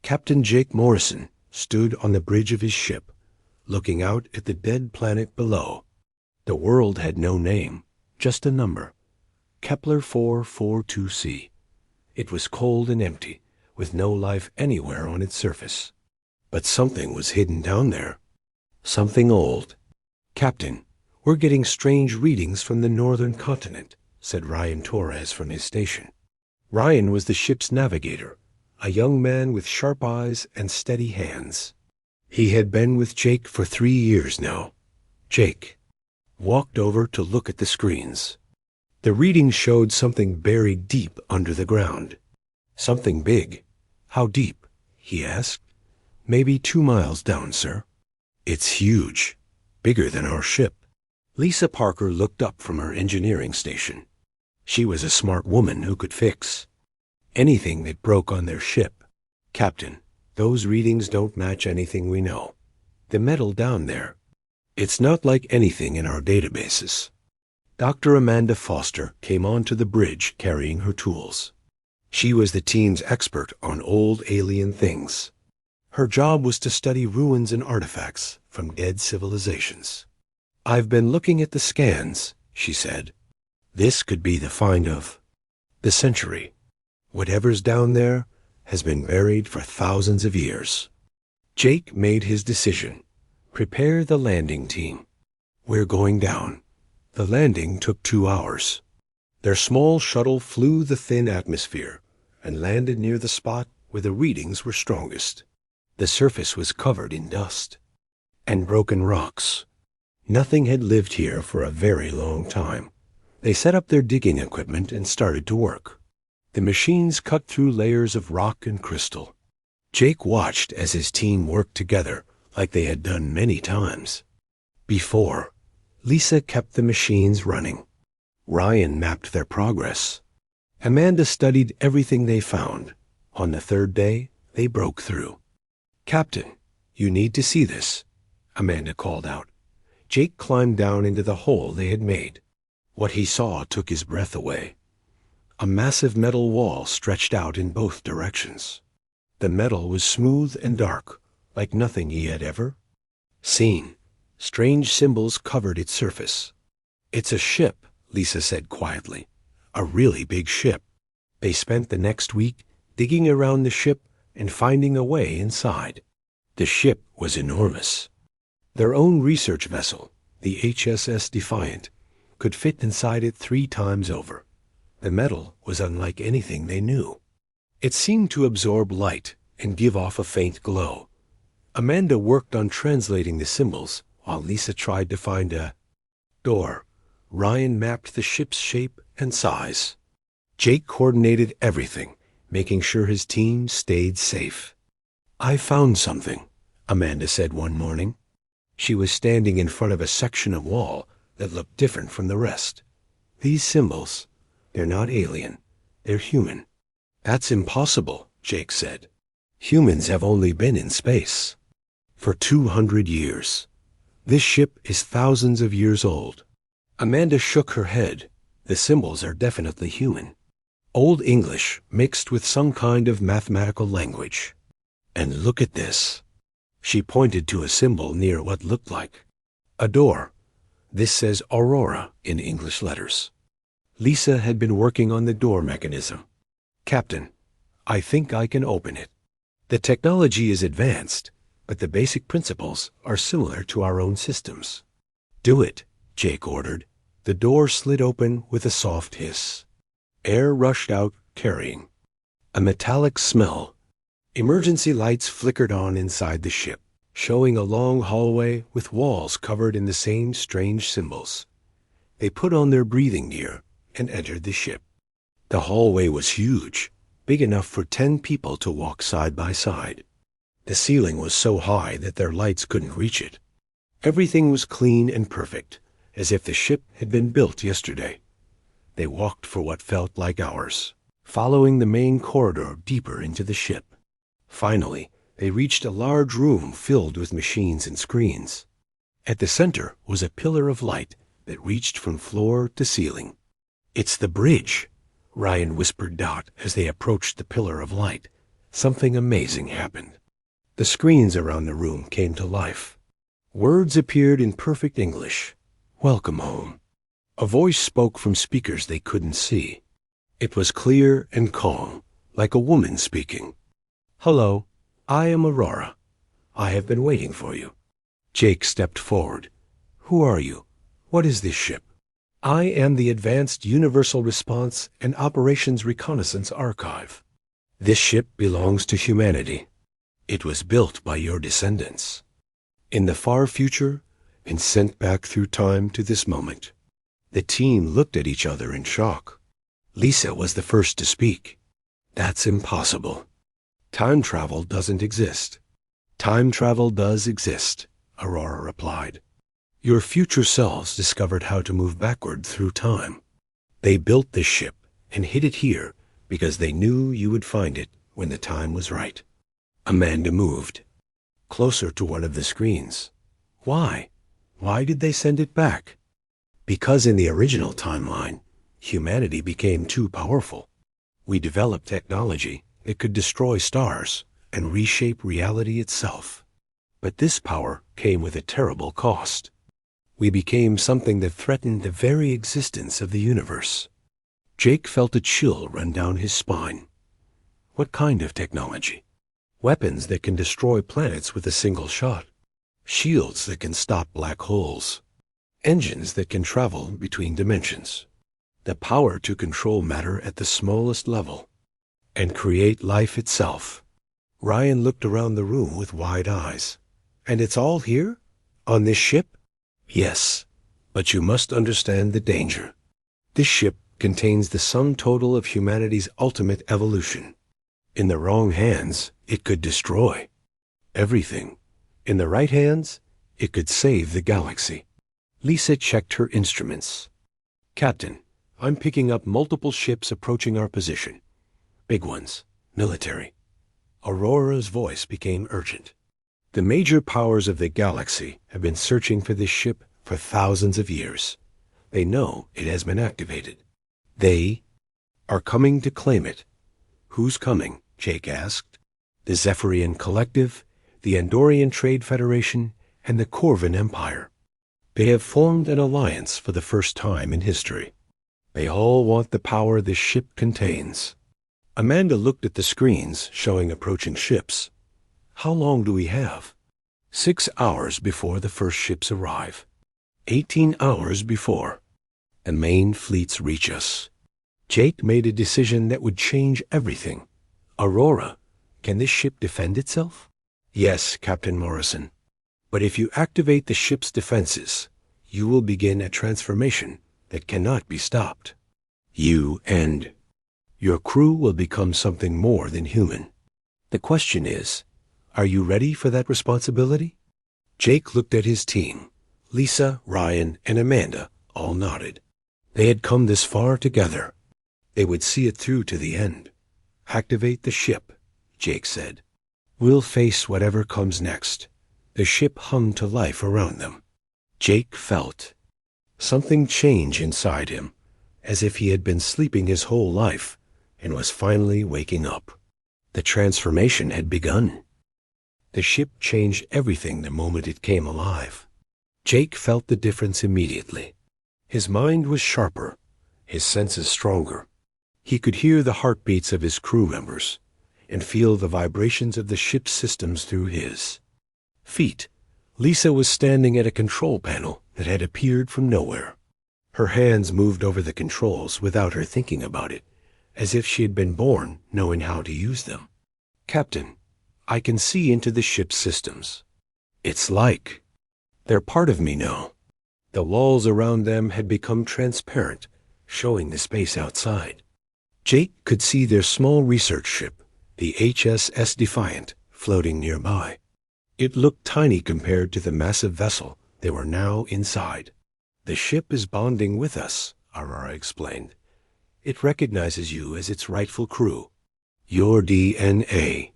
Captain Jake Morrison stood on the bridge of his ship, looking out at the dead planet below. The world had no name, just a number, Kepler 442c. It was cold and empty, with no life anywhere on its surface. But something was hidden down there. Something old. "Captain, we're getting strange readings from the northern continent," said Ryan Torres from his station. Ryan was the ship's navigator, a young man with sharp eyes and steady hands. He had been with Jake for 3 years now. Jake walked over to look at the screens. The readings showed something buried deep under the ground. "Something big. How deep?" he asked. "Maybe 2 miles down, sir." "It's huge. Bigger than our ship." Lisa Parker looked up from her engineering station. She was a smart woman who could fix anything that broke on their ship. "Captain, those readings don't match anything we know. The metal down there, it's not like anything in our databases." Dr. Amanda Foster came onto the bridge carrying her tools. She was the team's expert on old alien things. Her job was to study ruins and artifacts from dead civilizations. "I've been looking at the scans," she said. "This could be the find of the century. Whatever's down there has been buried for thousands of years." Jake made his decision. "Prepare the landing team. We're going down." The landing took 2 hours. Their small shuttle flew the thin atmosphere and landed near the spot where the readings were strongest. The surface was covered in dust and broken rocks. Nothing had lived here for a very long time. They set up their digging equipment and started to work. The machines cut through layers of rock and crystal. Jake watched as his team worked together like they had done many times before. Lisa kept the machines running. Ryan mapped their progress. Amanda studied everything they found. On the 3rd day, they broke through. "Captain, you need to see this," Amanda called out. Jake climbed down into the hole they had made. What he saw took his breath away. A massive metal wall stretched out in both directions. The metal was smooth and dark, like nothing he had ever seen. Strange symbols covered its surface. "It's a ship," Lisa said quietly. "A really big ship." They spent the next week digging around the ship and finding a way inside. The ship was enormous. Their own research vessel, the HSS Defiant, could fit inside it 3 times over. The metal was unlike anything they knew. It seemed to absorb light and give off a faint glow. Amanda worked on translating the symbols while Lisa tried to find a door. Ryan mapped the ship's shape and size. Jake coordinated everything, making sure his team stayed safe. "I found something," Amanda said one morning. She was standing in front of a section of wall that looked different from the rest. "These symbols, they're not alien, they're human." "That's impossible," Jake said. "Humans have only been in space for 200 years. This ship is thousands of years old." Amanda shook her head. "The symbols are definitely human. Old English mixed with some kind of mathematical language. And look at this." She pointed to a symbol near what looked like a door. "This says Aurora in English letters." Lisa had been working on the door mechanism. "Captain, I think I can open it. The technology is advanced, but the basic principles are similar to our own systems." "Do it," Jake ordered. The door slid open with a soft hiss. Air rushed out, carrying a metallic smell. Emergency lights flickered on inside the ship, showing a long hallway with walls covered in the same strange symbols. They put on their breathing gear and entered the ship. The hallway was huge, big enough for 10 people to walk side by side. The ceiling was so high that their lights couldn't reach it. Everything was clean and perfect, as if the ship had been built yesterday. They walked for what felt like hours, following the main corridor deeper into the ship. Finally, they reached a large room filled with machines and screens. At the center was a pillar of light that reached from floor to ceiling. "It's the bridge," Ryan whispered Dot as they approached the pillar of light. something amazing happened. The screens around the room came to life. Words appeared in perfect English. Welcome home. A voice spoke from speakers they couldn't see. It was clear and calm, like a woman speaking. Hello, I am Aurora. I have been waiting for you. Jake stepped forward. Who are you? What is this ship? I am the Advanced Universal Response and Operations Reconnaissance Archive. This ship belongs to humanity. It was built by your descendants. In the far future, and sent back through time to this moment. The team looked at each other in shock. Lisa was the first to speak. That's impossible. Time travel doesn't exist. Time travel does exist, Aurora replied. Your future selves discovered how to move backward through time. They built this ship and hid it here because they knew you would find it when the time was right. Amanda moved closer to one of the screens. Why? Why did they send it back? Because in the original timeline, humanity became too powerful. We developed technology that could destroy stars and reshape reality itself. But this power came with a terrible cost. We became something that threatened the very existence of the universe. Jake felt a chill run down his spine. What kind of technology? Weapons that can destroy planets with a single shot. Shields that can stop black holes. Engines that can travel between dimensions. The power to control matter at the smallest level. And create life itself. Ryan looked around the room with wide eyes. And it's all here? On this ship? Yes, but you must understand the danger. This ship contains the sum total of humanity's ultimate evolution. In the wrong hands, it could destroy everything. In the right hands, it could save the galaxy. Lisa checked her instruments. Captain, I'm picking up multiple ships approaching our position. Big ones, military. Aurora's voice became urgent. The major powers of the galaxy have been searching for this ship for thousands of years. They know it has been activated. They are coming to claim it. Who's coming? Jake asked. The Zephyrian Collective, the Andorian Trade Federation, and the Corvin Empire. They have formed an alliance for the first time in history. They all want the power this ship contains. Amanda looked at the screens showing approaching ships. How long do we have? 6 hours before the first ships arrive. 18 hours before. The main fleets reach us. Jake made a decision that would change everything. Aurora, can this ship defend itself? Yes, Captain Morrison. But if you activate the ship's defenses, you will begin a transformation that cannot be stopped. You and your crew will become something more than human. The question is, are you ready for that responsibility? Jake looked at his team. Lisa, Ryan, and Amanda all nodded. They had come this far together. They would see it through to the end. Activate the ship, Jake said. We'll face whatever comes next. The ship hung to life around them. Jake felt something change inside him, as if he had been sleeping his whole life and was finally waking up. The transformation had begun. The ship changed everything the moment it came alive. Jake felt the difference immediately. His mind was sharper, his senses stronger. He could hear the heartbeats of his crew members and feel the vibrations of the ship's systems through his feet. Lisa was standing at a control panel that had appeared from nowhere. Her hands moved over the controls without her thinking about it, as if she had been born knowing how to use them. Captain, I can see into the ship's systems. It's like they're part of me now. The walls around them had become transparent, showing the space outside. Jake could see their small research ship, the HSS Defiant, floating nearby. It looked tiny compared to the massive vessel they were now inside. The ship is bonding with us, Aurora explained. It recognizes you as its rightful crew. Your DNA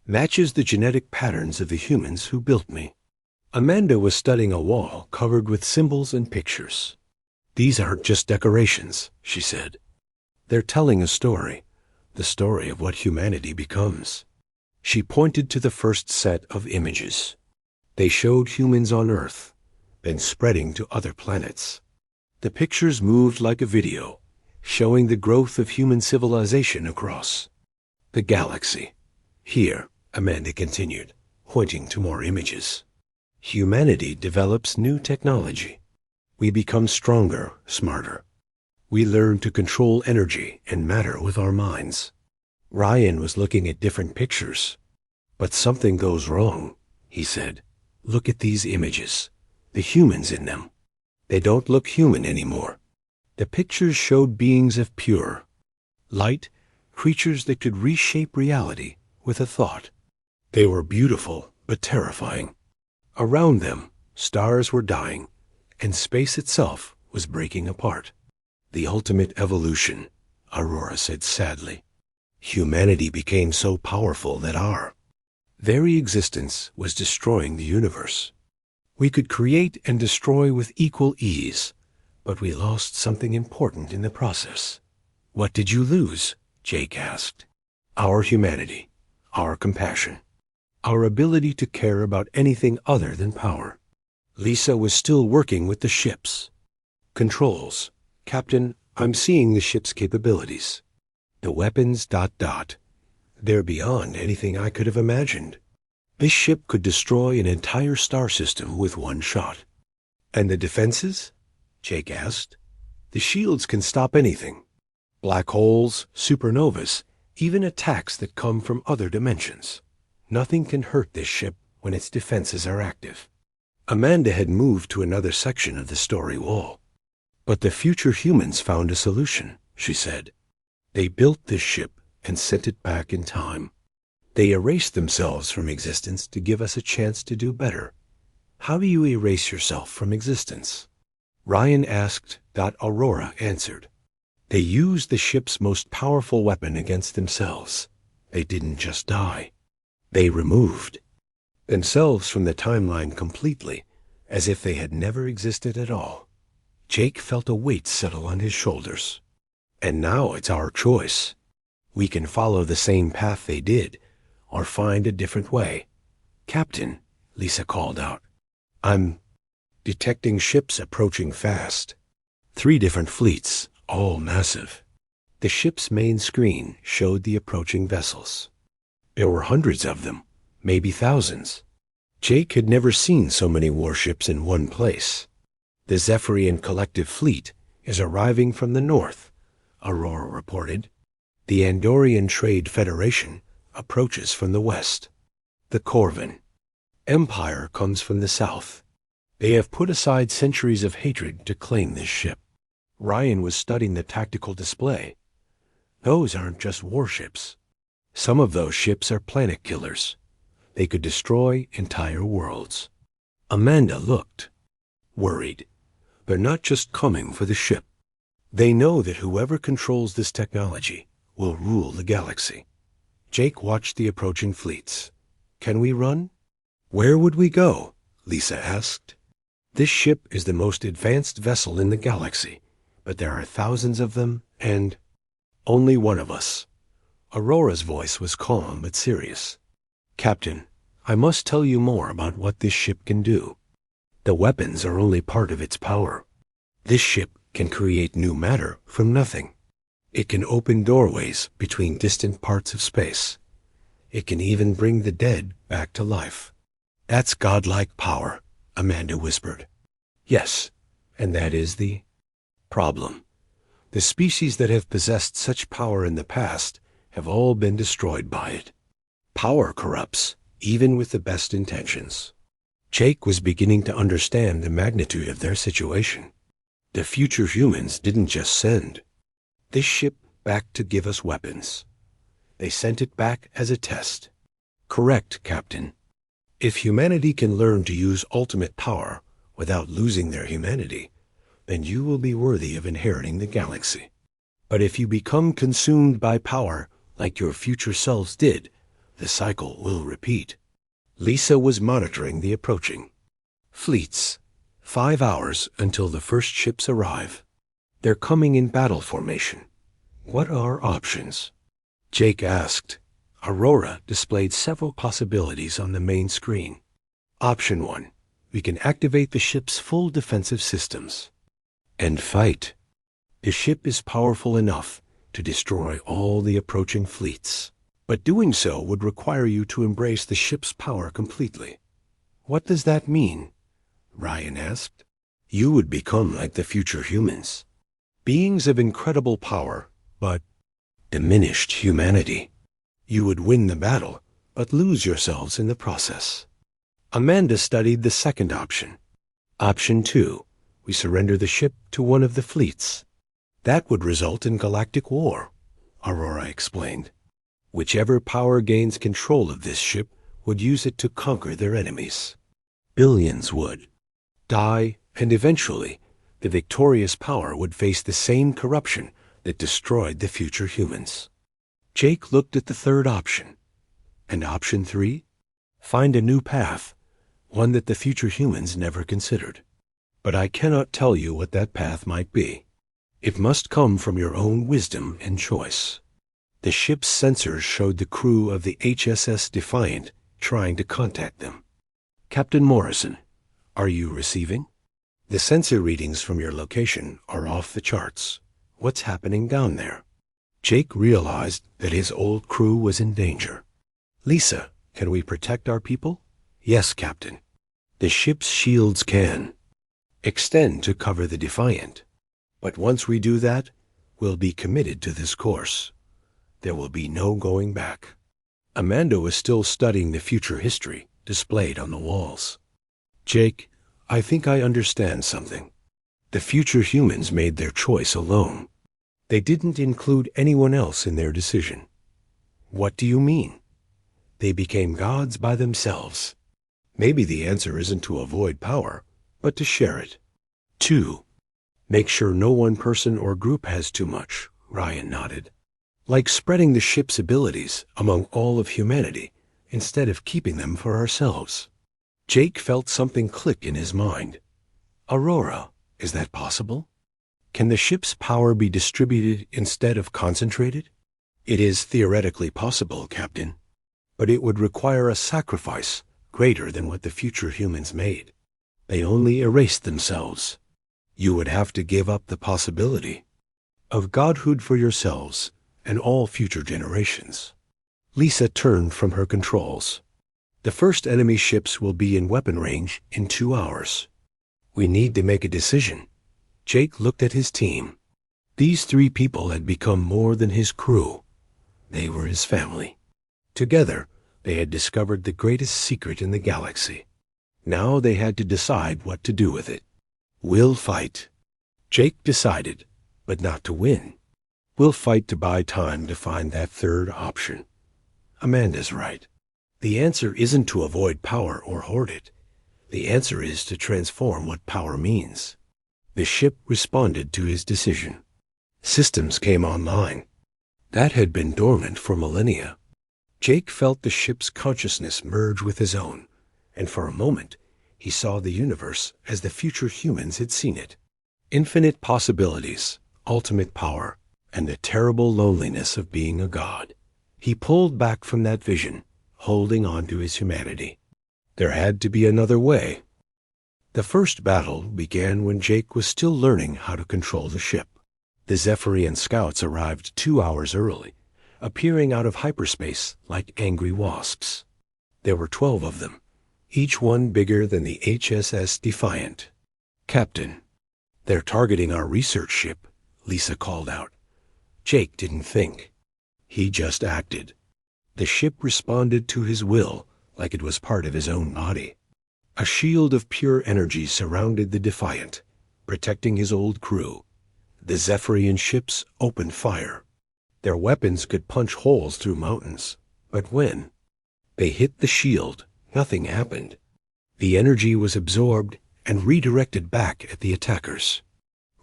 matches the genetic patterns of the humans who built me. Amanda was studying a wall covered with symbols and pictures. These aren't just decorations, she said. They're telling a story, the story of what humanity becomes. She pointed to the first set of images. They showed humans on Earth, then spreading to other planets. The pictures moved like a video, showing the growth of human civilization across the galaxy. Here, Amanda continued, pointing to more images. Humanity develops new technology. We become stronger, smarter. We learn to control energy and matter with our minds. Ryan was looking at different pictures. But something goes wrong, he said. Look at these images. The humans in them. They don't look human anymore. The pictures showed beings of pure light, creatures that could reshape reality with a thought. They were beautiful, but terrifying. Around them, stars were dying, and space itself was breaking apart. The ultimate evolution, Aurora said sadly. Humanity became so powerful that our very existence was destroying the universe. We could create and destroy with equal ease, but we lost something important in the process. What did you lose? Jake asked. Our humanity, our compassion, our ability to care about anything other than power. Lisa was still working with the ships. Controls. Captain, I'm seeing the ship's capabilities. The weapons ... They're beyond anything I could have imagined. This ship could destroy an entire star system with one shot. And the defenses? Jake asked. The shields can stop anything. Black holes, supernovas, even attacks that come from other dimensions. Nothing can hurt this ship when its defenses are active. Amanda had moved to another section of the story wall. But the future humans found a solution, she said. They built this ship and sent it back in time. They erased themselves from existence to give us a chance to do better. How do you erase yourself from existence? Ryan asked. Aurora answered. They used the ship's most powerful weapon against themselves. They didn't just die. They removed themselves from the timeline completely, as if they had never existed at all. Jake felt a weight settle on his shoulders. And now it's our choice. We can follow the same path they did, or find a different way. Captain, Lisa called out. I'm detecting ships approaching fast. 3 different fleets, all massive. The ship's main screen showed the approaching vessels. There were hundreds of them, maybe thousands. Jake had never seen so many warships in one place. The Zephyrian Collective Fleet is arriving from the north, Aurora reported. The Andorian Trade Federation approaches from the west. The Corvin Empire comes from the south. They have put aside centuries of hatred to claim this ship. Ryan was studying the tactical display. Those aren't just warships. Some of those ships are planet killers. They could destroy entire worlds. Amanda looked, worried. They're not just coming for the ship. They know that whoever controls this technology will rule the galaxy. Jake watched the approaching fleets. Can we run? Where would we go? Lisa asked. This ship is the most advanced vessel in the galaxy, but there are thousands of them, and only one of us. Aurora's voice was calm but serious. Captain, I must tell you more about what this ship can do. The weapons are only part of its power. This ship can create new matter from nothing. It can open doorways between distant parts of space. It can even bring the dead back to life. That's godlike power, Amanda whispered. Yes, and that is the problem. The species that have possessed such power in the past have all been destroyed by it. Power corrupts, even with the best intentions. Jake was beginning to understand the magnitude of their situation. The future humans didn't just send this ship back to give us weapons. They sent it back as a test. Correct, Captain. If humanity can learn to use ultimate power without losing their humanity, then you will be worthy of inheriting the galaxy. But if you become consumed by power like your future selves did, the cycle will repeat. Lisa was monitoring the approaching fleets. 5 hours until the first ships arrive. They're coming in battle formation. What are options? Jake asked. Aurora displayed several possibilities on the main screen. Option 1. We can activate the ship's full defensive systems and fight. The ship is powerful enough to destroy all the approaching fleets, but doing so would require you to embrace the ship's power completely. What does that mean? Ryan asked. You would become like the future humans, beings of incredible power, but diminished humanity. You would win the battle, but lose yourselves in the process. Amanda studied the second option. Option 2. We surrender the ship to one of the fleets. That would result in galactic war, Aurora explained. Whichever power gains control of this ship would use it to conquer their enemies. Billions would die, and eventually, the victorious power would face the same corruption that destroyed the future humans. Jake looked at the third option. And option 3? Find a new path, one that the future humans never considered. But I cannot tell you what that path might be. It must come from your own wisdom and choice. The ship's sensors showed the crew of the HSS Defiant trying to contact them. Captain Morrison, are you receiving? The sensor readings from your location are off the charts. What's happening down there? Jake realized that his old crew was in danger. Lisa, can we protect our people? Yes, Captain. The ship's shields can extend to cover the Defiant. But once we do that, we'll be committed to this course. There will be no going back. Amanda was still studying the future history displayed on the walls. Jake, I think I understand something. The future humans made their choice alone. They didn't include anyone else in their decision. What do you mean? They became gods by themselves. Maybe the answer isn't to avoid power, but to share it. 2. Make sure no one person or group has too much, Ryan nodded. Like spreading the ship's abilities among all of humanity instead of keeping them for ourselves. Jake felt something click in his mind. Aurora, is that possible? Can the ship's power be distributed instead of concentrated? It is theoretically possible, Captain, but it would require a sacrifice greater than what the future humans made. They only erased themselves. You would have to give up the possibility of godhood for yourselves and all future generations. Lisa turned from her controls. The first enemy ships will be in weapon range in 2 hours. We need to make a decision. Jake looked at his team. These 3 people had become more than his crew. They were his family. Together, they had discovered the greatest secret in the galaxy. Now they had to decide what to do with it. We'll fight. Jake decided, but not to win. We'll fight to buy time to find that third option. Amanda's right. The answer isn't to avoid power or hoard it. The answer is to transform what power means. The ship responded to his decision. Systems came online. That had been dormant for millennia. Jake felt the ship's consciousness merge with his own, and for a moment he saw the universe as the future humans had seen it. Infinite possibilities, ultimate power, and the terrible loneliness of being a god. He pulled back from that vision, holding on to his humanity. There had to be another way. The first battle began when Jake was still learning how to control the ship. The Zephyrian scouts arrived 2 hours early, appearing out of hyperspace like angry wasps. There were 12 of them, each one bigger than the HSS Defiant. Captain, they're targeting our research ship, Lisa called out. Jake didn't think. He just acted. The ship responded to his will like it was part of his own body. A shield of pure energy surrounded the Defiant, protecting his old crew. The Zephyrian ships opened fire. Their weapons could punch holes through mountains, but when they hit the shield, nothing happened. The energy was absorbed and redirected back at the attackers.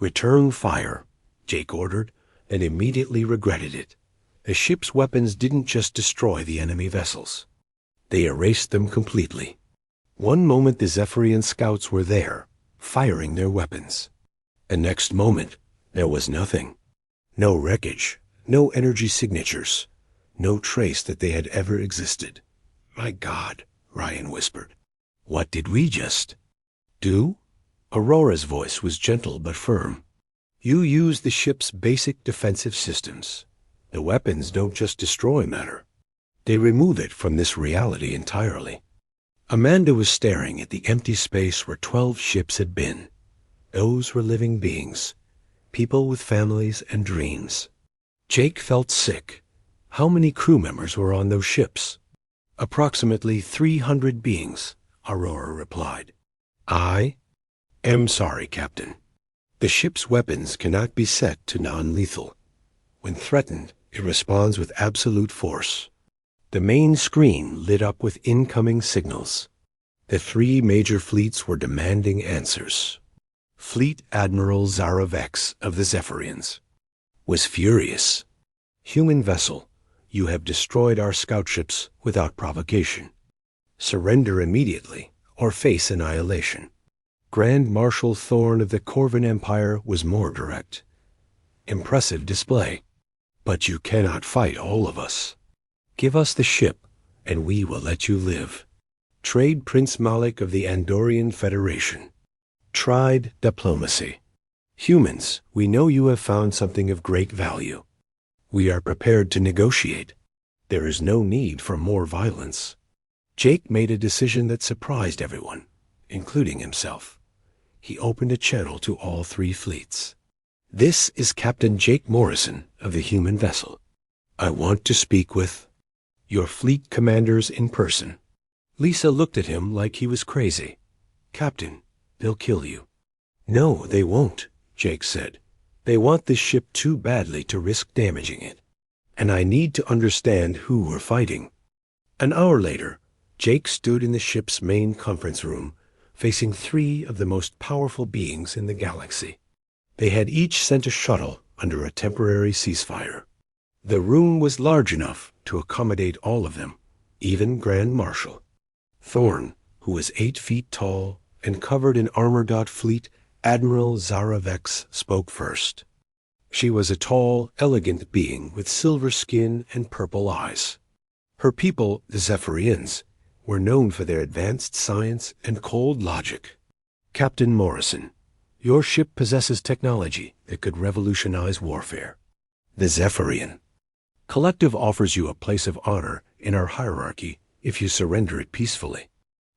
Return fire, Jake ordered, and immediately regretted it. The ship's weapons didn't just destroy the enemy vessels. They erased them completely. One moment the Zephyrian scouts were there, firing their weapons. The next moment, there was nothing. No wreckage, no energy signatures, No trace that they had ever existed. My God, Ryan whispered. What did we just do? Aurora's voice was gentle but firm. You use the ship's basic defensive systems. The weapons don't just destroy matter. They remove it from this reality entirely. Amanda was staring at the empty space where 12 ships had been. Those were living beings, people with families and dreams. Jake felt sick. How many crew members were on those ships? Approximately 300 beings, Aurora replied. I am sorry, Captain. The ship's weapons cannot be set to non-lethal. When threatened, it responds with absolute force. The main screen lit up with incoming signals. The 3 major fleets were demanding answers. Fleet Admiral Zara Vex of the Zephyrians was furious. Human vessel, you have destroyed our scout ships without provocation. Surrender immediately or face annihilation. Grand Marshal Thorn of the Corvin Empire was more direct. Impressive display. But you cannot fight all of us. Give us the ship, and we will let you live. Trade Prince Malik of the Andorian Federation. Tried diplomacy. Humans, we know you have found something of great value. We are prepared to negotiate. There is no need for more violence. Jake made a decision that surprised everyone, including himself. He opened a channel to all 3 fleets. This is Captain Jake Morrison of the human vessel. I want to speak with your fleet commanders in person. Lisa looked at him like he was crazy. Captain, they'll kill you. No, they won't, Jake said. They want this ship too badly to risk damaging it. And I need to understand who we're fighting. An hour later, Jake stood in the ship's main conference room, facing 3 of the most powerful beings in the galaxy. They had each sent a shuttle under a temporary ceasefire. The room was large enough to accommodate all of them, even Grand Marshal. Thorn, who was 8 feet tall and covered in armor. Fleet Admiral Zara Vex spoke first. She was a tall, elegant being with silver skin and purple eyes. Her people, the Zephyrians, were known for their advanced science and cold logic. Captain Morrison, your ship possesses technology that could revolutionize warfare. The Zephyrian. Collective offers you a place of honor in our hierarchy if you surrender it peacefully.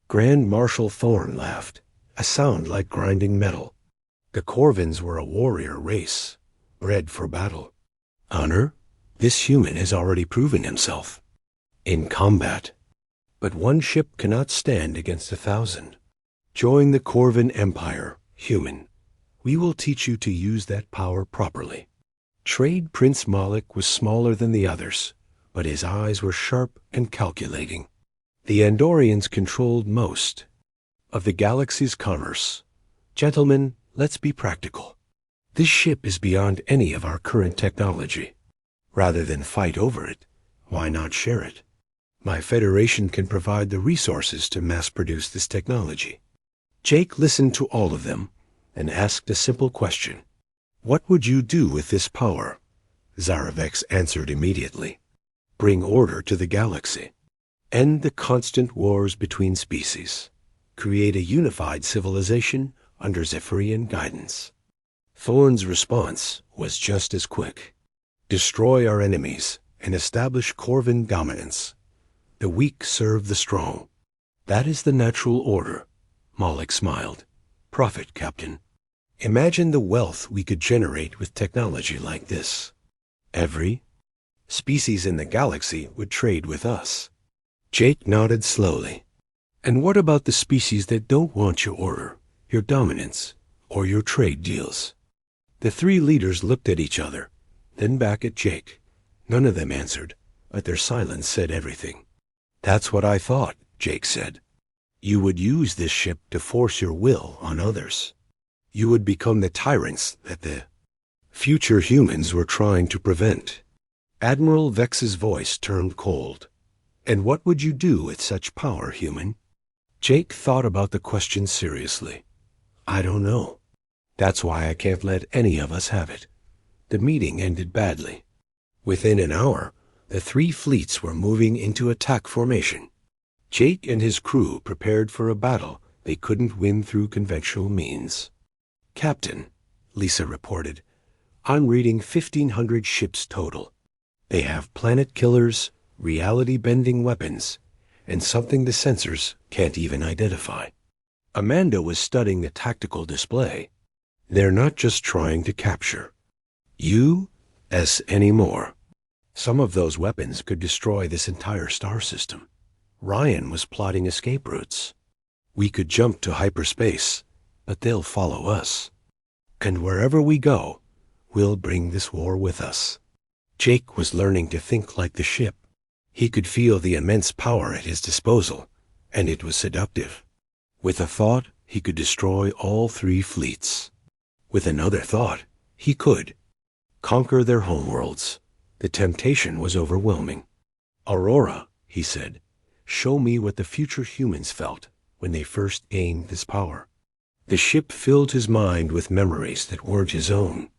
Grand Marshal Thorn laughed, a sound like grinding metal. The Corvins were a warrior race, bred for battle. Honor? This human has already proven himself. In combat. But one ship cannot stand against 1,000. Join the Corvin Empire, human. We will teach you to use that power properly. Trade Prince Malik was smaller than the others, but his eyes were sharp and calculating. The Andorians controlled most of the galaxy's commerce. Gentlemen, let's be practical. This ship is beyond any of our current technology. Rather than fight over it, why not share it? My Federation can provide the resources to mass-produce this technology. Jake listened to all of them and asked a simple question. What would you do with this power? Zara Vex answered immediately. Bring order to the galaxy. End the constant wars between species. Create a unified civilization under Zephyrian guidance. Thorn's response was just as quick. Destroy our enemies and establish Corvin dominance. The weak serve the strong. That is the natural order. Malik smiled. Profit, Captain. Imagine the wealth we could generate with technology like this. Every species in the galaxy would trade with us. Jake nodded slowly. And what about the species that don't want your order, your dominance, or your trade deals? The 3 leaders looked at each other, then back at Jake. None of them answered, but their silence said everything. That's what I thought, Jake said. You would use this ship to force your will on others. You would become the tyrants that the future humans were trying to prevent. Admiral Vex's voice turned cold. And what would you do with such power, human? Jake thought about the question seriously. I don't know. That's why I can't let any of us have it. The meeting ended badly. Within an hour, The three fleets were moving into attack formation. Jake and his crew prepared for a battle they couldn't win through conventional means. "Captain," Lisa reported, "I'm reading 1,500 ships total. They have planet killers, reality-bending weapons, and something the sensors can't even identify." Amanda was studying the tactical display. "They're not just trying to capture U.S. anymore. Some of those weapons could destroy this entire star system. Ryan was plotting escape routes. We could jump to hyperspace, but they'll follow us. And wherever we go, we'll bring this war with us." Jake was learning to think like the ship. He could feel the immense power at his disposal, and it was seductive. With a thought, he could destroy all three fleets. With another thought, he could conquer their homeworlds. The temptation was overwhelming. "Aurora," he said, "show me what the future humans felt when they first gained this power." The ship filled his mind with memories that weren't his own.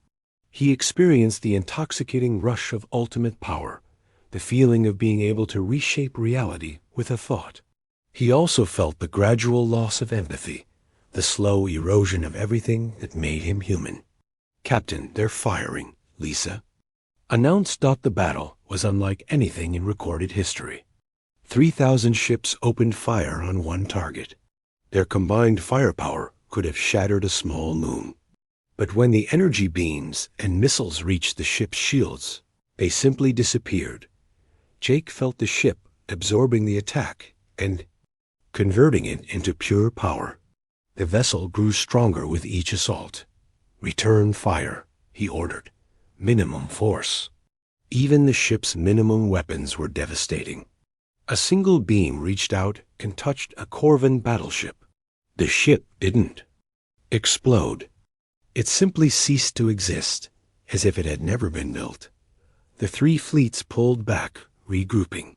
He experienced the intoxicating rush of ultimate power, the feeling of being able to reshape reality with a thought. He also felt the gradual loss of empathy, the slow erosion of everything that made him human. "Captain, they're firing," Lisa announced. The battle was unlike anything in recorded history. 3,000 ships opened fire on one target. Their combined firepower could have shattered a small moon. But when the energy beams and missiles reached the ship's shields, they simply disappeared. Jake felt the ship absorbing the attack and converting it into pure power. The vessel grew stronger with each assault. "Return fire," he ordered. "Minimum force." Even the ship's minimum weapons were devastating. A single beam reached out and touched a Corvan battleship. The ship didn't explode. It simply ceased to exist, as if it had never been built. The three fleets pulled back, regrouping.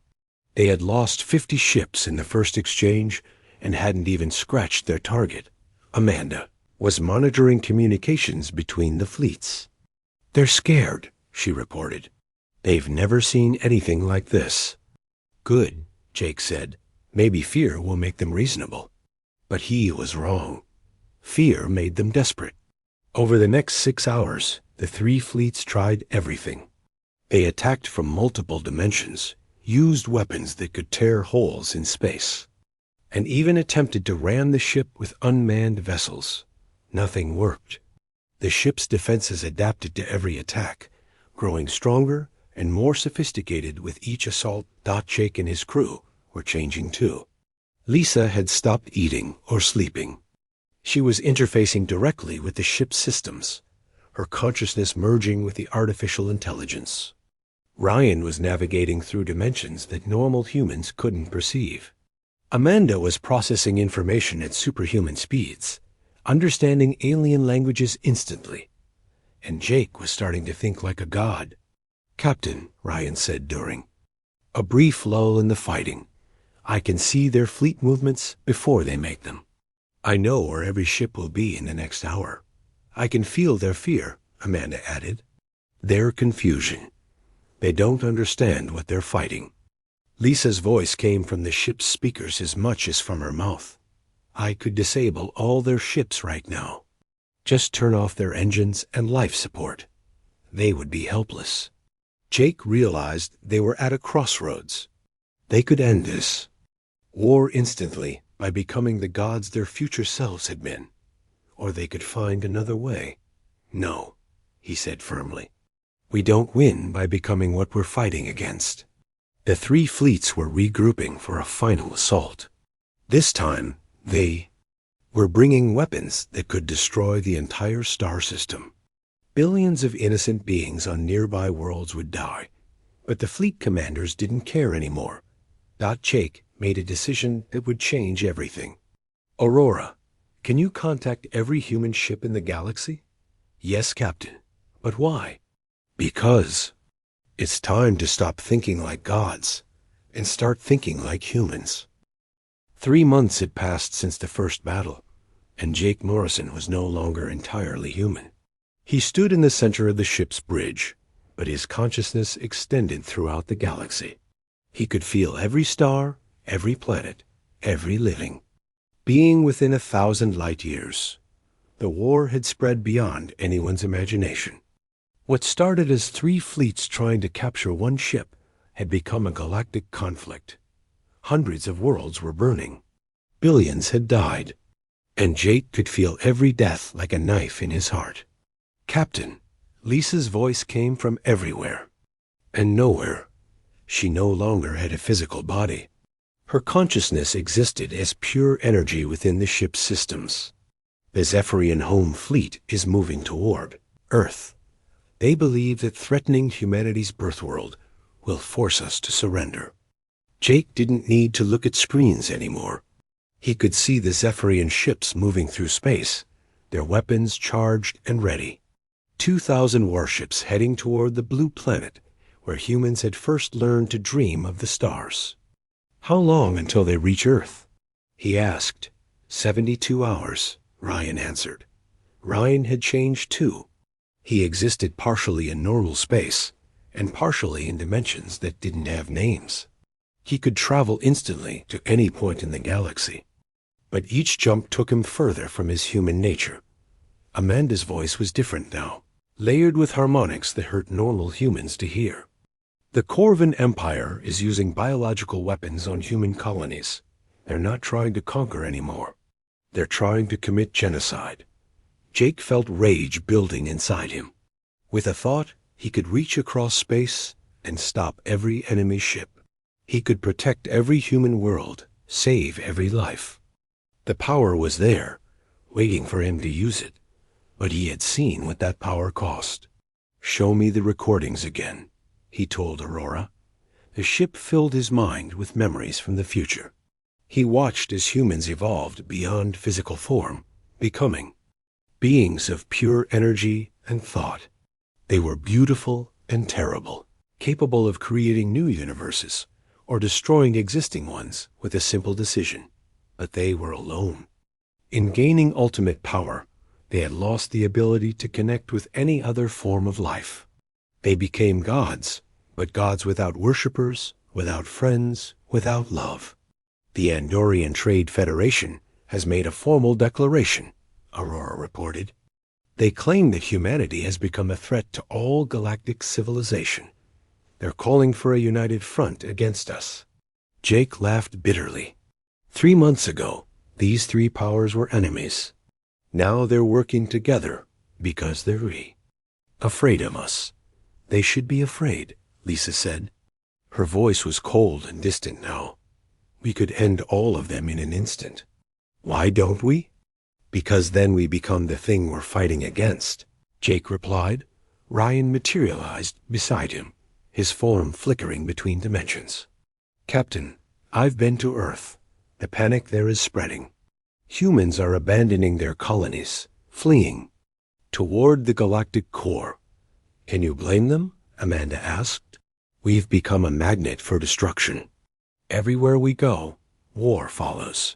They had lost 50 ships in the first exchange and hadn't even scratched their target. Amanda was monitoring communications between the fleets. "They're scared," she reported. "They've never seen anything like this." "Good," Jake said. "Maybe fear will make them reasonable." But he was wrong. Fear made them desperate. Over the next 6 hours, the three fleets tried everything. They attacked from multiple dimensions, used weapons that could tear holes in space, and even attempted to ram the ship with unmanned vessels. Nothing worked. The ship's defenses adapted to every attack, growing stronger and more sophisticated with each assault. Jake and his crew were changing too. Lisa had stopped eating or sleeping. She was interfacing directly with the ship's systems, her consciousness merging with the artificial intelligence. Ryan was navigating through dimensions that normal humans couldn't perceive. Amanda was processing information at superhuman speeds, understanding alien languages instantly. And Jake was starting to think like a god. "Captain," Ryan said during a brief lull in the fighting, "I can see their fleet movements before they make them. I know where every ship will be in the next hour. I can feel their fear," Amanda added. "Their confusion. They don't understand what they're fighting." Lisa's voice came from the ship's speakers as much as from her mouth. "I could disable all their ships right now. Just turn off their engines and life support. They would be helpless." Jake realized they were at a crossroads. They could end this war instantly by becoming the gods their future selves had been, or they could find another way. "No," he said firmly. "We don't win by becoming what we're fighting against." The three fleets were regrouping for a final assault. This time, they were bringing weapons that could destroy the entire star system. Billions of innocent beings on nearby worlds would die, but the fleet commanders didn't care anymore. Jake made a decision that would change everything. "Aurora, can you contact every human ship in the galaxy?" "Yes, Captain. But why?" "Because it's time to stop thinking like gods and start thinking like humans." 3 months had passed since the first battle, and Jake Morrison was no longer entirely human. He stood in the center of the ship's bridge, but his consciousness extended throughout the galaxy. He could feel every star, every planet, every living being within 1,000 light years. The war had spread beyond anyone's imagination. What started as 3 fleets trying to capture one ship had become a galactic conflict. Hundreds of worlds were burning. Billions had died. And Jake could feel every death like a knife in his heart. "Captain," Lisa's voice came from everywhere and nowhere. She no longer had a physical body. Her consciousness existed as pure energy within the ship's systems. "The Zephyrian home fleet is moving toward Earth. They believe that threatening humanity's birthworld will force us to surrender." Jake didn't need to look at screens anymore. He could see the Zephyrian ships moving through space, their weapons charged and ready. 2,000 warships heading toward the blue planet where humans had first learned to dream of the stars. "How long until they reach Earth?" he asked. 72 hours, Ryan answered. Ryan had changed too. He existed partially in normal space and partially in dimensions that didn't have names. He could travel instantly to any point in the galaxy. But each jump took him further from his human nature. Amanda's voice was different now, layered with harmonics that hurt normal humans to hear. "The Corvan Empire is using biological weapons on human colonies. They're not trying to conquer anymore. They're trying to commit genocide." Jake felt rage building inside him. With a thought, he could reach across space and stop every enemy ship. He could protect every human world, save every life. The power was there, waiting for him to use it. But he had seen what that power cost. "Show me the recordings again," he told Aurora. The ship filled his mind with memories from the future. He watched as humans evolved beyond physical form, becoming beings of pure energy and thought. They were beautiful and terrible, capable of creating new universes or destroying existing ones with a simple decision. But they were alone. In gaining ultimate power, they had lost the ability to connect with any other form of life. They became gods, but gods without worshippers, without friends, without love. "The Andorian Trade Federation has made a formal declaration," Aurora reported. "They claim that humanity has become a threat to all galactic civilization. They're calling for a united front against us." Jake laughed bitterly. 3 months ago, these 3 powers were enemies. Now they're working together because they're afraid of us. "They should be afraid," Lisa said. Her voice was cold and distant now. "We could end all of them in an instant." "Why don't we?" "Because then we become the thing we're fighting against," Jake replied. Ryan materialized beside him, his form flickering between dimensions. "Captain, I've been to Earth. The panic there is spreading. Humans are abandoning their colonies, fleeing toward the galactic core." "Can you blame them?" Amanda asked. "We've become a magnet for destruction. Everywhere we go, war follows."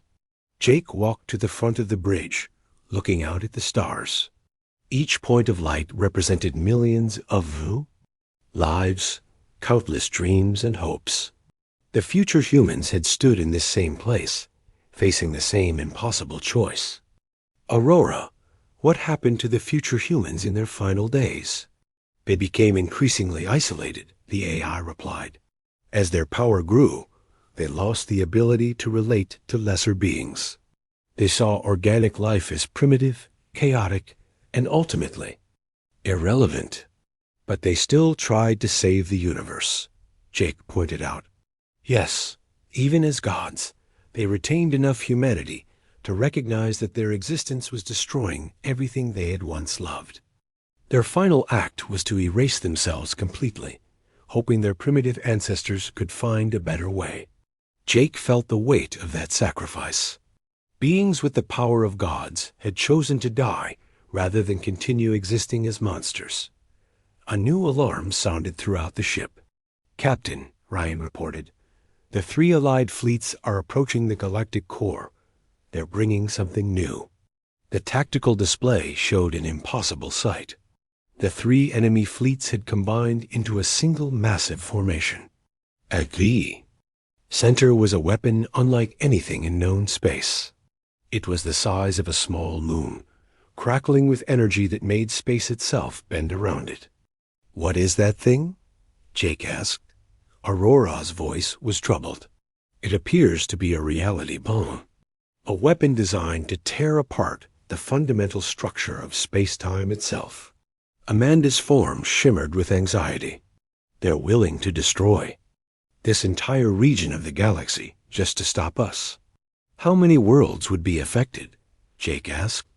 Jake walked to the front of the bridge, looking out at the stars. Each point of light represented millions of lives, countless dreams and hopes. The future humans had stood in this same place, facing the same impossible choice. "Aurora, what happened to the future humans in their final days?" "They became increasingly isolated," the AI replied. "As their power grew, they lost the ability to relate to lesser beings. They saw organic life as primitive, chaotic, and ultimately irrelevant. But they still tried to save the universe," Jake pointed out. "Yes, even as gods, they retained enough humanity to recognize that their existence was destroying everything they had once loved. Their final act was to erase themselves completely, hoping their primitive ancestors could find a better way." Jake felt the weight of that sacrifice. Beings with the power of gods had chosen to die rather than continue existing as monsters. A new alarm sounded throughout the ship. "Captain," Ryan reported, "the 3 allied fleets are approaching the galactic core. They're bringing something new." The tactical display showed an impossible sight. The three enemy fleets had combined into a single massive formation. At the center was a weapon unlike anything in known space. It was the size of a small moon, crackling with energy that made space itself bend around it. "What is that thing?" Jake asked. Aurora's voice was troubled. "It appears to be a reality bomb, a weapon designed to tear apart the fundamental structure of space-time itself." Amanda's form shimmered with anxiety. "They're willing to destroy this entire region of the galaxy just to stop us." "How many worlds would be affected?" Jake asked.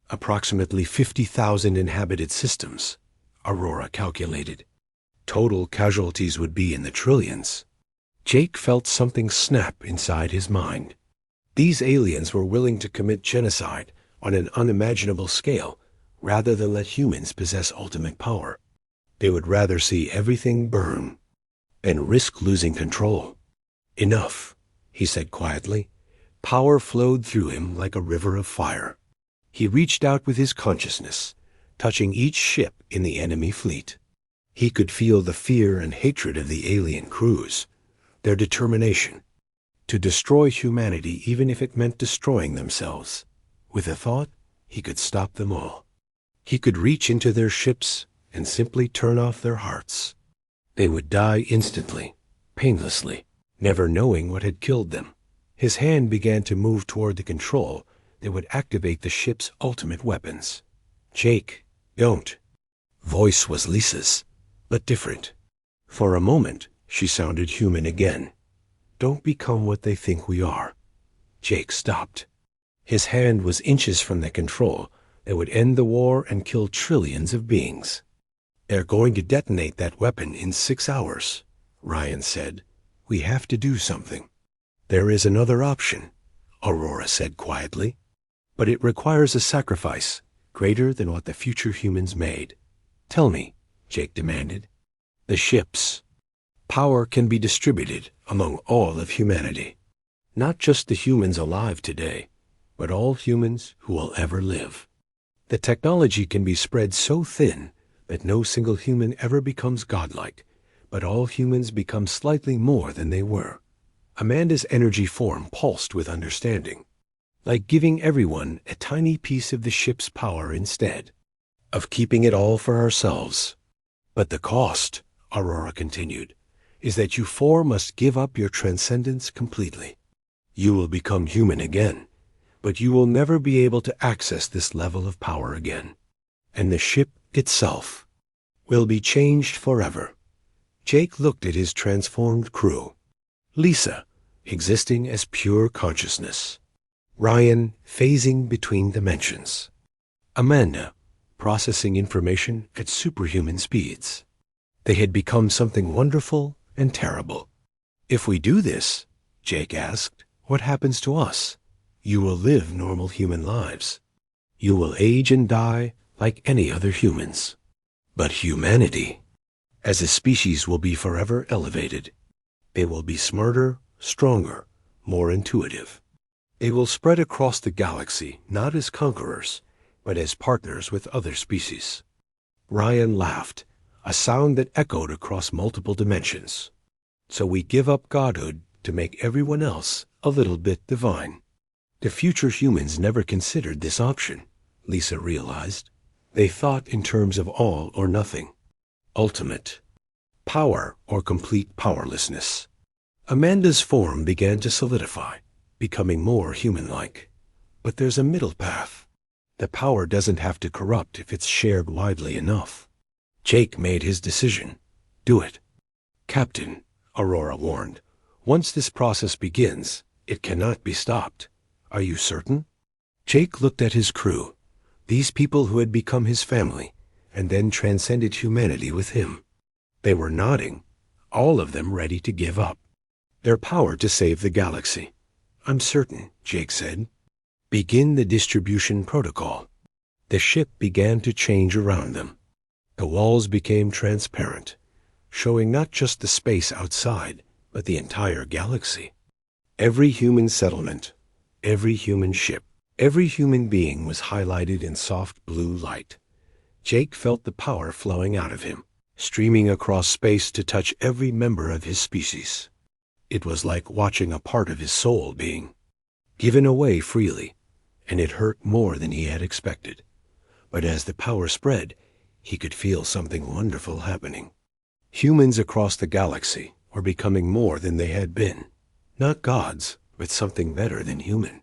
"Approximately 50,000 inhabited systems," Aurora calculated. "Total casualties would be in the trillions." Jake felt something snap inside his mind. These aliens were willing to commit genocide on an unimaginable scale rather than let humans possess ultimate power. They would rather see everything burn and risk losing control. "Enough," he said quietly. Power flowed through him like a river of fire. He reached out with his consciousness, touching each ship in the enemy fleet. He could feel the fear and hatred of the alien crews, their determination to destroy humanity even if it meant destroying themselves. With a thought, he could stop them all. He could reach into their ships and simply turn off their hearts. They would die instantly, painlessly, never knowing what had killed them. His hand began to move toward the control that would activate the ship's ultimate weapons. "Jake, don't." Voice was Lisa's, but different. For a moment, she sounded human again. "Don't become what they think we are." Jake stopped. His hand was inches from the control that would end the war and kill trillions of beings. "They're going to detonate that weapon in 6 hours," Ryan said. "We have to do something." "There is another option," Aurora said quietly. "But it requires a sacrifice greater than what the future humans made." "Tell me," Jake demanded. "The ships. Power can be distributed among all of humanity. Not just the humans alive today, but all humans who will ever live. The technology can be spread so thin that no single human ever becomes godlike, but all humans become slightly more than they were." Amanda's energy form pulsed with understanding. "Like giving everyone a tiny piece of the ship's power instead of keeping it all for ourselves." "But the cost," Aurora continued, "is that you four must give up your transcendence completely. You will become human again, but you will never be able to access this level of power again. And the ship itself will be changed forever." Jake looked at his transformed crew. Lisa, existing as pure consciousness. Ryan, phasing between dimensions. Amanda, processing information at superhuman speeds. They had become something wonderful and terrible. "If we do this," Jake asked, "what happens to us?" "You will live normal human lives. You will age and die like any other humans. But humanity, as a species, will be forever elevated. They will be smarter, stronger, more intuitive. They will spread across the galaxy not as conquerors, but as partners with other species." Ryan laughed, a sound that echoed across multiple dimensions. "So we give up godhood to make everyone else a little bit divine." The future humans never considered this option, Lisa realized. They thought in terms of all or nothing. Ultimate power or complete powerlessness. Amanda's form began to solidify, becoming more human-like. But there's a middle path. The power doesn't have to corrupt if it's shared widely enough. Jake made his decision. "Do it." "Captain," Aurora warned, "once this process begins, it cannot be stopped. Are you certain?" Jake looked at his crew, these people who had become his family, and then transcended humanity with him. They were nodding, all of them ready to give up their power to save the galaxy. "I'm certain," Jake said. "Begin the distribution protocol." The ship began to change around them. The walls became transparent, showing not just the space outside, but the entire galaxy. Every human settlement, every human ship, every human being was highlighted in soft blue light. Jake felt the power flowing out of him, streaming across space to touch every member of his species. It was like watching a part of his soul being given away freely, and it hurt more than he had expected. But as the power spread, he could feel something wonderful happening. Humans across the galaxy were becoming more than they had been. Not gods, but something better than human.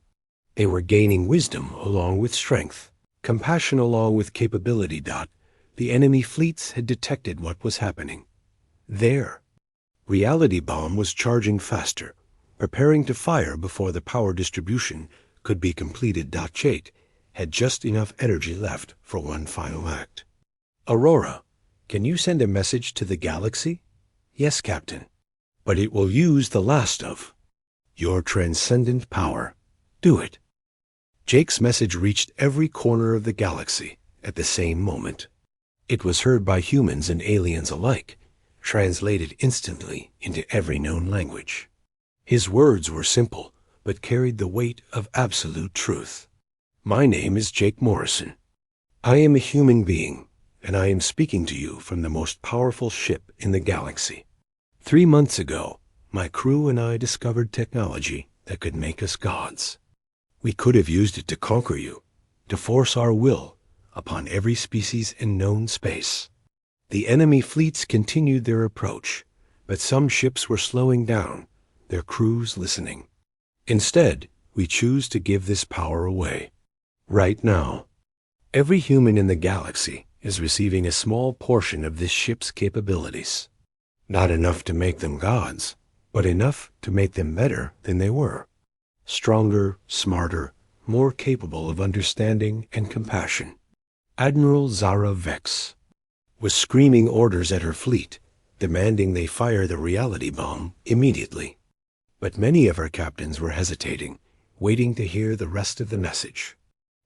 They were gaining wisdom along with strength, compassion along with capability. The enemy fleets had detected what was happening. Their reality bomb was charging faster, preparing to fire before the power distribution could be completed. Jake had just enough energy left for one final act. Aurora, can you send a message to the galaxy? Yes, Captain. But it will use the last of your transcendent power. Do it. Jake's message reached every corner of the galaxy at the same moment. It was heard by humans and aliens alike, translated instantly into every known language. His words were simple, but carried the weight of absolute truth. My name is Jake Morrison. I am a human being, and I am speaking to you from the most powerful ship in the galaxy. 3 months ago, my crew and I discovered technology that could make us gods. We could have used it to conquer you, to force our will upon every species in known space. The enemy fleets continued their approach, but some ships were slowing down, their crews listening. Instead, we choose to give this power away. Right now, every human in the galaxy is receiving a small portion of this ship's capabilities. Not enough to make them gods, but enough to make them better than they were. Stronger, smarter, more capable of understanding and compassion. Admiral Zara Vex was screaming orders at her fleet, demanding they fire the reality bomb immediately. But many of her captains were hesitating, waiting to hear the rest of the message.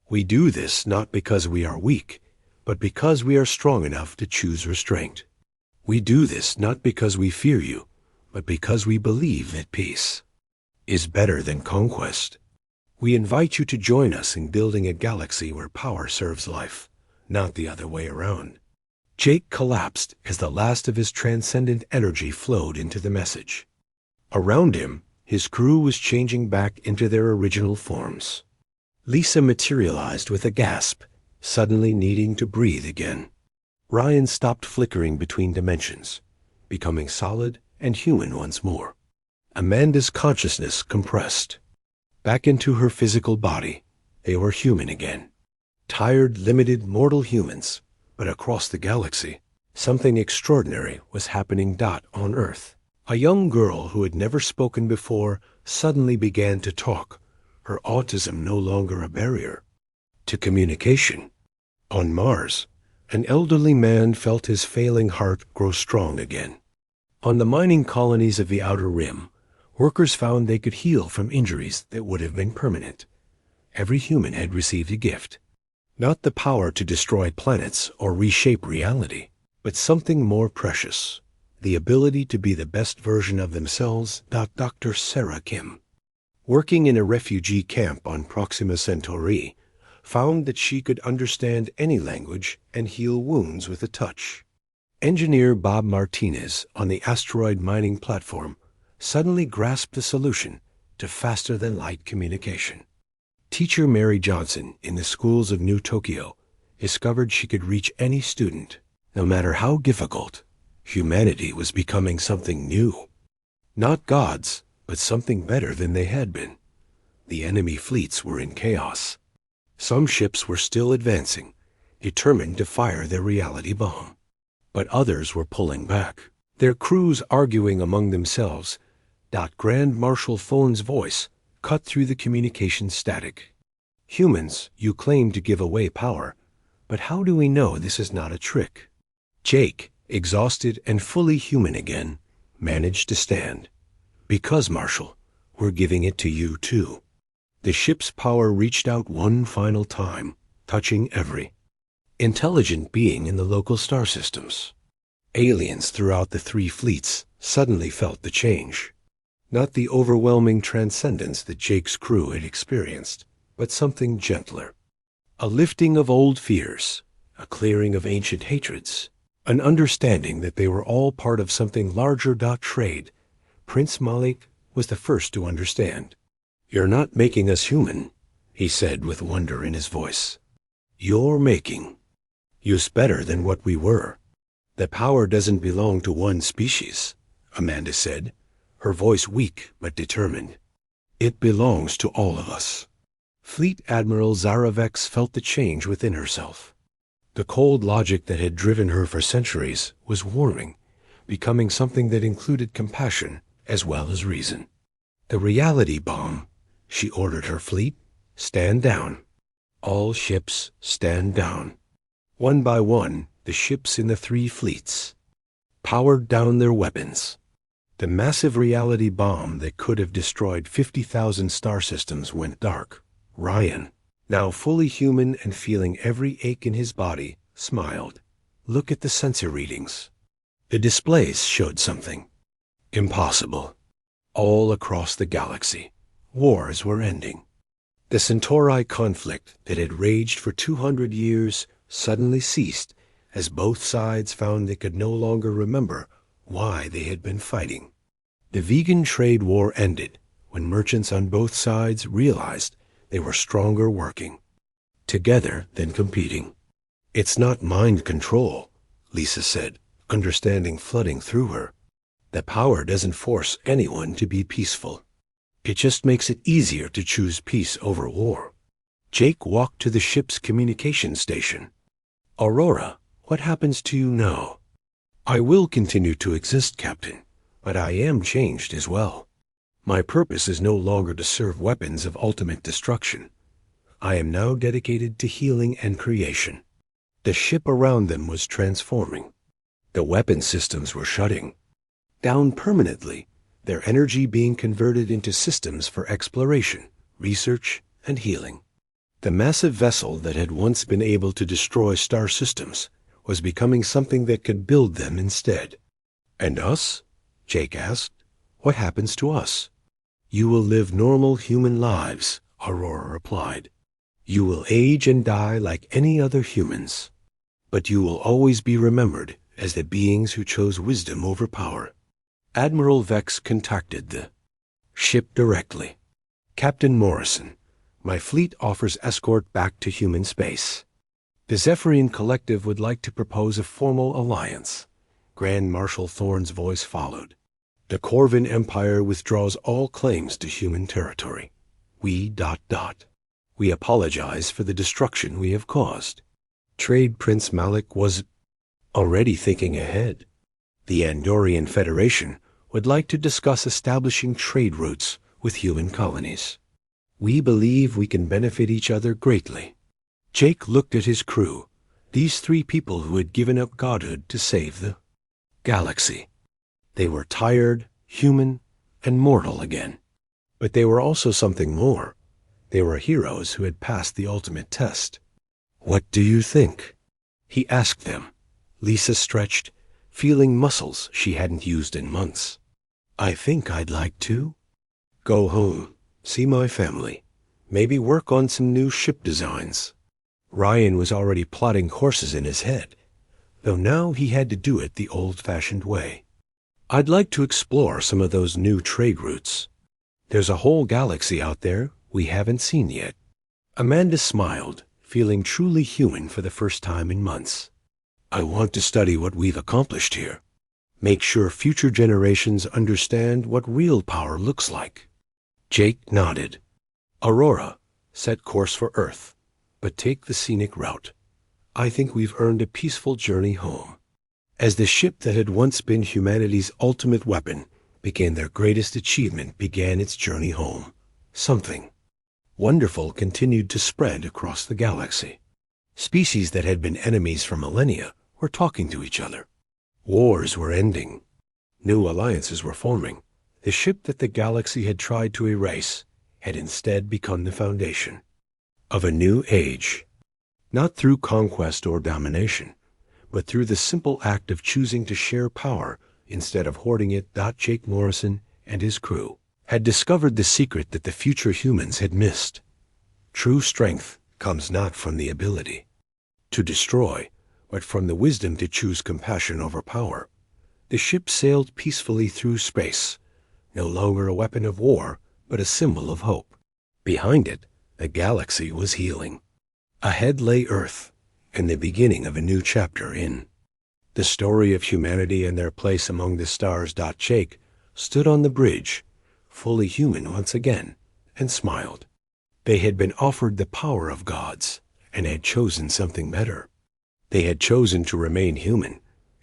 We do this not because we are weak, but because we are strong enough to choose restraint. We do this not because we fear you, but because we believe that peace is better than conquest. We invite you to join us in building a galaxy where power serves life, not the other way around. Jake collapsed as the last of his transcendent energy flowed into the message. Around him, his crew was changing back into their original forms. Lisa materialized with a gasp, suddenly needing to breathe again. Ryan stopped flickering between dimensions, becoming solid and human once more. Amanda's consciousness compressed. Back into her physical body, they were human again. Tired, limited, mortal humans, but across the galaxy, something extraordinary was happening. On Earth, a young girl who had never spoken before suddenly began to talk, her autism no longer a barrier to communication. On Mars, an elderly man felt his failing heart grow strong again. On the mining colonies of the Outer Rim, workers found they could heal from injuries that would have been permanent. Every human had received a gift. Not the power to destroy planets or reshape reality, but something more precious, the ability to be the best version of themselves. Dr. Sarah Kim, working in a refugee camp on Proxima Centauri, found that she could understand any language and heal wounds with a touch. Engineer Bob Martinez on the asteroid mining platform suddenly grasped the solution to faster-than-light communication. Teacher Mary Johnson in the schools of New Tokyo discovered she could reach any student, no matter how difficult. Humanity was becoming something new. Not gods, but something better than they had been. The enemy fleets were in chaos. Some ships were still advancing, determined to fire their reality bomb. But others were pulling back, their crews arguing among themselves. Grand Marshal Phone's voice cut through the communication static. Humans, you claim to give away power, but how do we know this is not a trick? Jake, exhausted and fully human again, managed to stand. Because, Marshal, we're giving it to you too. The ship's power reached out one final time, touching every intelligent being in the local star systems. Aliens throughout the 3 fleets suddenly felt the change. Not the overwhelming transcendence that Jake's crew had experienced, but something gentler. A lifting of old fears, a clearing of ancient hatreds, an understanding that they were all part of something larger. Trade. Prince Malik was the first to understand. "You're not making us human," he said with wonder in his voice. "You're making us better than what we were." "The power doesn't belong to one species," Amanda said, her voice weak but determined. "It belongs to all of us." Fleet Admiral Zaravex felt the change within herself. The cold logic that had driven her for centuries was warming, becoming something that included compassion as well as reason. "The reality bomb," she ordered her fleet. "Stand down. All ships stand down." One by one, the ships in the three fleets powered down their weapons. The massive reality bomb that could have destroyed 50,000 star systems went dark. Ryan, now fully human and feeling every ache in his body, smiled. "Look at the sensor readings." The displays showed something impossible. All across the galaxy, wars were ending. The Centauri conflict that had raged for 200 years suddenly ceased as both sides found they could no longer remember why they had been fighting. The vegan trade war ended when merchants on both sides realized they were stronger working together than competing. "It's not mind control," Lisa said, understanding flooding through her. "The power doesn't force anyone to be peaceful. It just makes it easier to choose peace over war." Jake walked to the ship's communication station. "Aurora, what happens to you now?" "I will continue to exist, Captain, but I am changed as well. My purpose is no longer to serve weapons of ultimate destruction. I am now dedicated to healing and creation." The ship around them was transforming. The weapon systems were shutting down permanently, their energy being converted into systems for exploration, research, and healing. The massive vessel that had once been able to destroy star systems was becoming something that could build them instead. "And us?" Jake asked. "What happens to us?" "You will live normal human lives," Aurora replied. "You will age and die like any other humans. But you will always be remembered as the beings who chose wisdom over power." Admiral Vex contacted the ship directly. "Captain Morrison, my fleet offers escort back to human space. The Zephyrian Collective would like to propose a formal alliance." Grand Marshal Thorne's voice followed. "The Corvin Empire withdraws all claims to human territory. We ... We apologize for the destruction we have caused." Trade Prince Malik was already thinking ahead. The Andorian Federation would like to discuss establishing trade routes with human colonies. "We believe we can benefit each other greatly." Jake looked at his crew, these three people who had given up godhood to save the galaxy. They were tired, human, and mortal again. But they were also something more. They were heroes who had passed the ultimate test. "What do you think?" he asked them. Lisa stretched, feeling muscles she hadn't used in months. "I think I'd like to go home, see my family, maybe work on some new ship designs." Ryan was already plotting courses in his head, though now he had to do it the old-fashioned way. "I'd like to explore some of those new trade routes. There's a whole galaxy out there we haven't seen yet." Amanda smiled, feeling truly human for the first time in months. "I want to study what we've accomplished here. Make sure future generations understand what real power looks like." Jake nodded. "Aurora, set course for Earth, but take the scenic route. I think we've earned a peaceful journey home." As the ship that had once been humanity's ultimate weapon became their greatest achievement began its journey home, something wonderful continued to spread across the galaxy. Species that had been enemies for millennia were talking to each other. Wars were ending. New alliances were forming. The ship that the galaxy had tried to erase had instead become the foundation of a new age, not through conquest or domination, but through the simple act of choosing to share power instead of hoarding it. Jake Morrison and his crew had discovered the secret that the future humans had missed. True strength comes not from the ability to destroy, but from the wisdom to choose compassion over power. The ship sailed peacefully through space, no longer a weapon of war, but a symbol of hope. Behind it, the galaxy was healing. Ahead lay Earth, and the beginning of a new chapter in the story of humanity and their place among the stars. Jake stood on the bridge, fully human once again, and smiled. They had been offered the power of gods, and had chosen something better. They had chosen to remain human,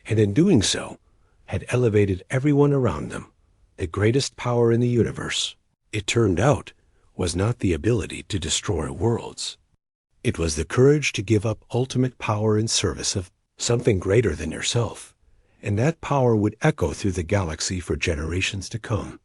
and in doing so, had elevated everyone around them. The greatest power in the universe, it turned out, was not the ability to destroy worlds. It was the courage to give up ultimate power in service of something greater than yourself, and that power would echo through the galaxy for generations to come.